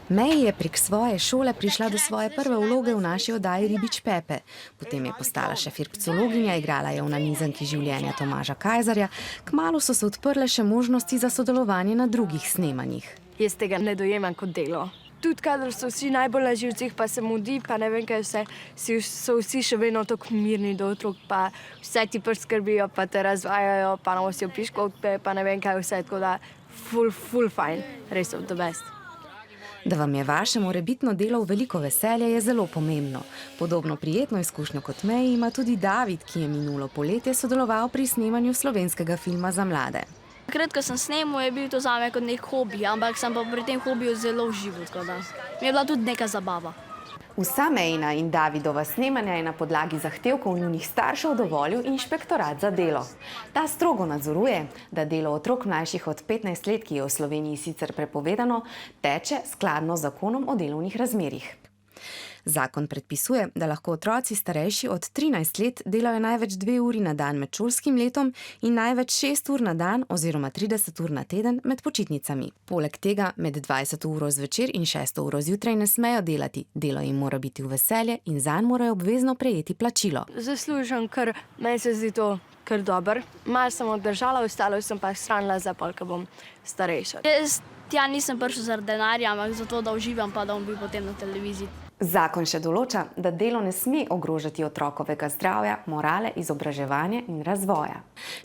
Meji je prek svoje šole prišla do svoje prve vloge v naši oddaji Ribič Pepe. Potem je postala še firpcologinja, igrala je v nanizanki življenja Tomaža Kajzarja. Kmalu so se odprle še možnosti za sodelovanje na drugih snemanjih. Jaz tega ne dojemam kot delo. Tudi kadar so vsi najbolj na živcih, pa se mudi, pa ne vem kaj vse, so vsi še vedno tako mirni do otrok, pa vse ti priskrbijo, pa te razvajajo, pa nosijo piškotke, pa ne vem kaj vse, tako da ful fajn, res of the best. Da vam je vaše morebitno delo v veliko veselje, je zelo pomembno. Podobno prijetno izkušnjo kot Meji ima tudi David, ki je minulo poletje sodeloval pri snemanju slovenskega filma za mlade. Takrat, ko sem snemal, je bil to zame kot nek hobi, ampak sem pa pri tem hobiju zelo užival, tako da mi je bila tudi neka zabava. Vsa Mejina in Davidova snemanja je na podlagi zahtevkov njunih staršev dovolil Inšpektorat za delo. Ta strogo nadzoruje, da delo otrok mlajših od 15 let, ki je v Sloveniji sicer prepovedano, teče skladno z zakonom o delovnih razmerjih. Zakon predpisuje, da lahko otroci starejši od 13 let delajo največ 2 uri na dan med šolskim letom in največ 6 ur na dan oziroma 30 ur na teden med počitnicami. Poleg tega med 20 uro zvečer in 6 uro zjutraj ne smejo delati. Delo jim mora biti v veselje in zanj morajo obvezno prejeti plačilo. Zaslužim, ker meni se zdi to kar dobro. Malo sem obdržala, ostalo sem pa shranila za pol, ko bom starejša. Jaz tja nisem prišel zaradi denarja, ampak zato, da uživam, pa da bom bil potem na televiziji. Zakon še določa, da delo ne sme ogrožati otrokovega zdravja, morale, izobraževanja in razvoja.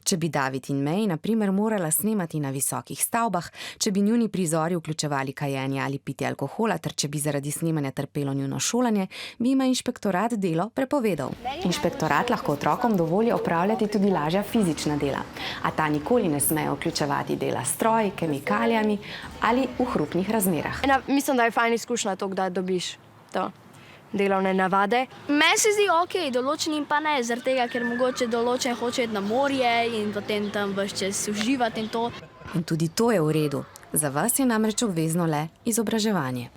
Če bi David in Meji na primer morala snemati na visokih stavbah, če bi njuni prizori vključevali kajenje ali pitje alkohola, ter če bi zaradi snemanja trpelo njuno šolanje, bi jima Inšpektorat delo prepovedal. Inšpektorat lahko otrokom dovoli opravljati tudi lažja fizična dela, a ta nikoli ne smejo vključevati dela s stroji, kemikalijami ali v hrupnih razmerah. Mislim, da je fajn izkušnja to, da dobiš to delovne navade. Meni se zdi okej, določenim pa ne, zaradi tega, ker mogoče določen hoče iti na morje in potem tam ves čas uživati in to. In tudi to je v redu. Za vas je namreč obvezno le izobraževanje.